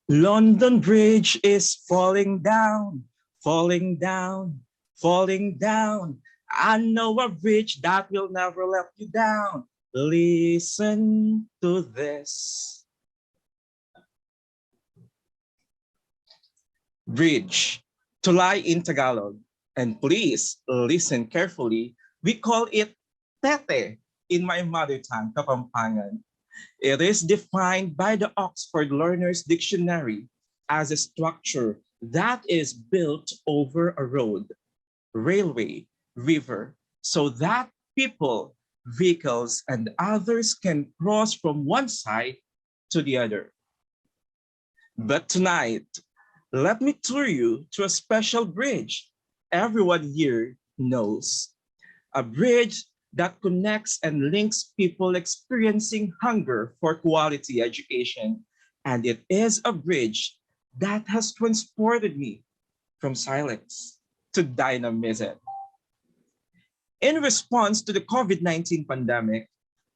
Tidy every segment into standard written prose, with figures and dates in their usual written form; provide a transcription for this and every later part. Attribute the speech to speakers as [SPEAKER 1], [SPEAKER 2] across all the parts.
[SPEAKER 1] London Bridge is falling down, falling down, falling down. I know a bridge that will never let you down. Listen to this. Bridge, to lie in Tagalog. And please listen carefully. We call it tete in my mother tongue, Kapampangan. It is defined by the Oxford Learner's Dictionary as a structure that is built over a road, railway, river, so that people, vehicles, and others can cross from one side to the other. But tonight, let me tour you to a special bridge everyone here knows. A bridge that connects and links people experiencing hunger for quality education. And it is a bridge that has transported me from silence to dynamism. In response to the COVID-19 pandemic,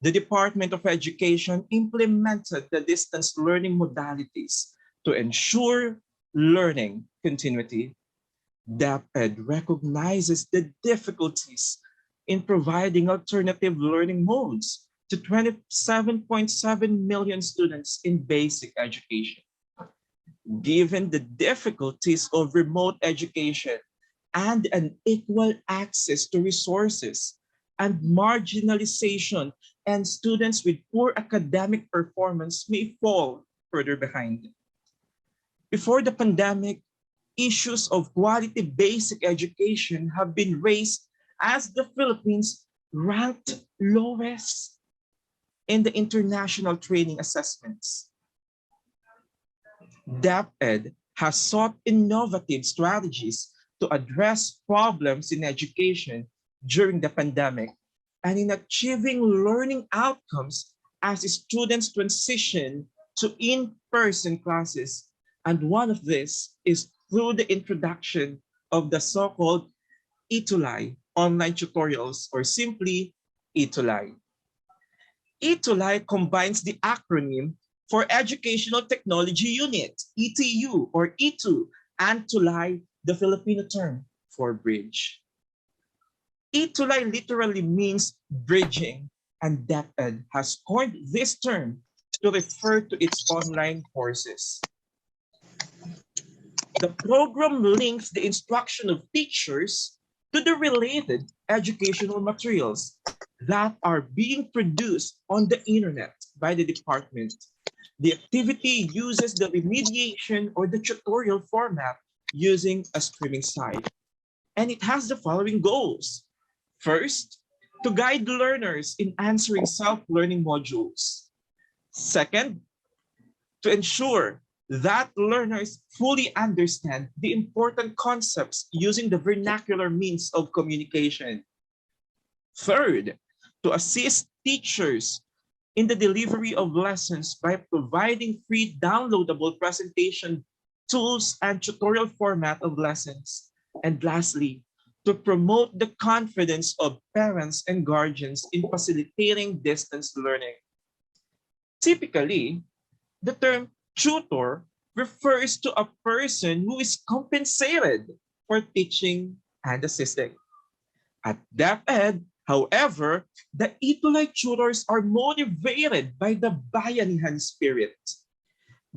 [SPEAKER 1] the Department of Education implemented the distance learning modalities to ensure learning continuity. DepEd recognizes the difficulties in providing alternative learning modes to 27.7 million students in basic education. Given the difficulties of remote education and unequal access to resources and marginalization, and students with poor academic performance may fall further behind. Before the pandemic, issues of quality basic education have been raised as the Philippines ranked lowest in the international training assessments. DepEd has sought innovative strategies to address problems in education during the pandemic and in achieving learning outcomes as students transition to in-person classes. And one of this is through the introduction of the so-called Itulay online tutorials, or simply Itulay. Itulay combines the acronym for Educational Technology Unit, ETU or E2, and Tulay, the Filipino term for bridge. Itulay literally means bridging, and DepEd has coined this term to refer to its online courses. The program links the instruction of teachers to the related educational materials that are being produced on the internet by the department. The activity uses the remediation or the tutorial format using a streaming site. And it has the following goals. First, to guide learners in answering self-learning modules. Second, to ensure that learners fully understand the important concepts using the vernacular means of communication. Third, to assist teachers in the delivery of lessons by providing free downloadable presentation tools and tutorial format of lessons. And lastly, to promote the confidence of parents and guardians in facilitating distance learning. Typically, the term tutor refers to a person who is compensated for teaching and assisting. At DepEd, however, the Itulay tutors are motivated by the bayanihan spirit.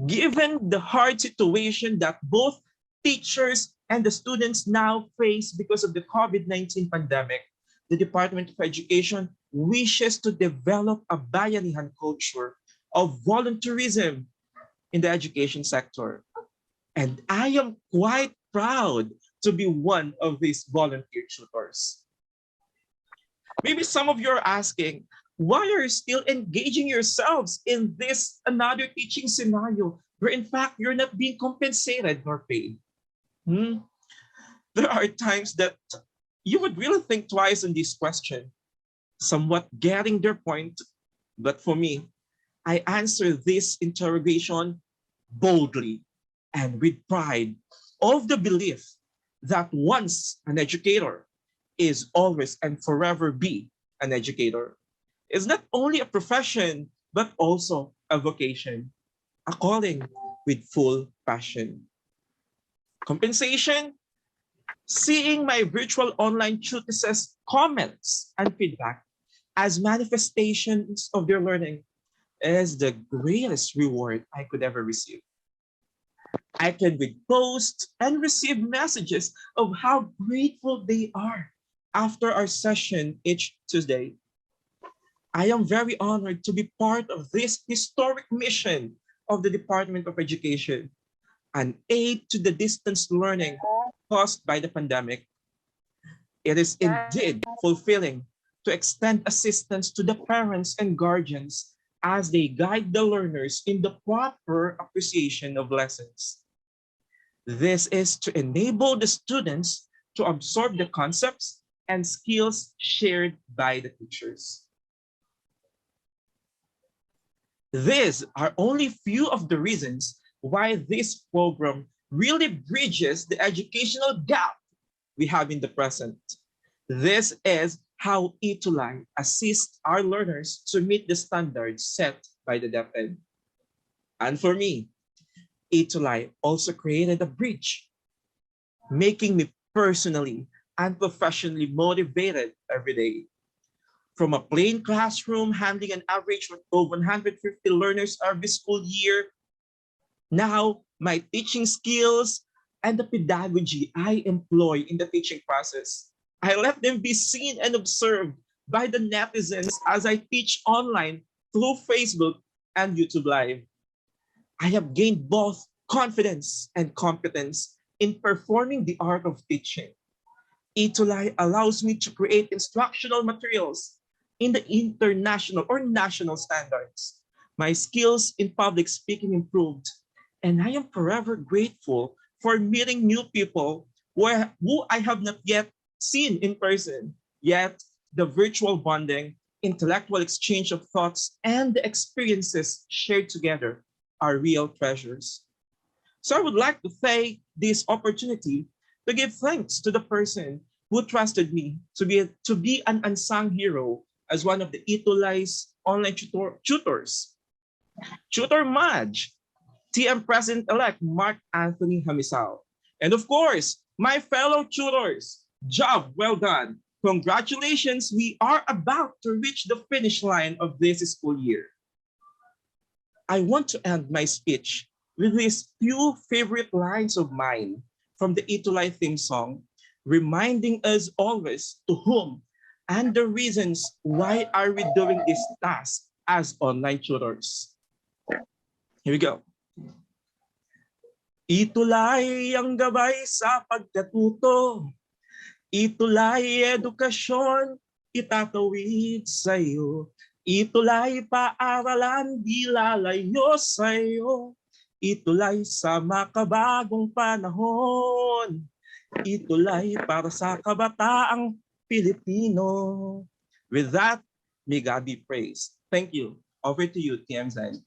[SPEAKER 1] Given the hard situation that both teachers and the students now face because of the COVID-19 pandemic, the Department of Education wishes to develop a bayanihan culture of volunteerism in the education sector. And I am quite proud to be one of these volunteer tutors. Maybe some of you are asking, why are you still engaging yourselves in this another teaching scenario where in fact you're not being compensated nor paid? There are times that you would really think twice on this question, somewhat getting their point. But for me, I answer this interrogation boldly and with pride of the belief that once an educator is always and forever be an educator. It's not only a profession, but also a vocation, a calling, with full passion. Compensation, seeing my virtual online tutors' comments and feedback as manifestations of their learning is the greatest reward I could ever receive. I can read posts and receive messages of how grateful they are after our session each Tuesday. I am very honored to be part of this historic mission of the Department of Education, an aid to the distance learning caused by the pandemic. It is indeed fulfilling to extend assistance to the parents and guardians as they guide the learners in the proper appreciation of lessons. This is to enable the students to absorb the concepts and skills shared by the teachers. These are only few of the reasons why this program really bridges the educational gap we have in the present. This is how Itulay assists our learners to meet the standards set by the DepEd. And for me, Itulay also created a bridge, making me personally and professionally motivated every day. From a plain classroom handling an average of 150 learners every school year, now my teaching skills and the pedagogy I employ in the teaching process, I let them be seen and observed by the netizens as I teach online through Facebook and YouTube Live. I have gained both confidence and competence in performing the art of teaching. Itulay allows me to create instructional materials in the international or national standards. My skills in public speaking improved, and I am forever grateful for meeting new people who I have not yet seen in person. Yet, the virtual bonding, intellectual exchange of thoughts, and the experiences shared together are real treasures. So I would like to take this opportunity to give thanks to the person who trusted me to be an unsung hero as one of the Itulay's online tutors. Tutor Madge, TM President-elect Mark Anthony Hamisao. And of course, my fellow tutors, job well done. Congratulations, we are about to reach the finish line of this school year. I want to end my speech with these few favorite lines of mine from the Itulay theme song, reminding us always to whom and the reasons why are we doing this task as online tutors. Here we go. Itulay ang gabay sa pagkatuto, itulay edukasyon, itatawid sa iyo. Itulay paaralan, di lalayo sa iyo. Itulay sa makabagong panahon. Itulay para sa kabataang Pilipino. With that, may God be praised. Thank you. Over to you, TM Zen.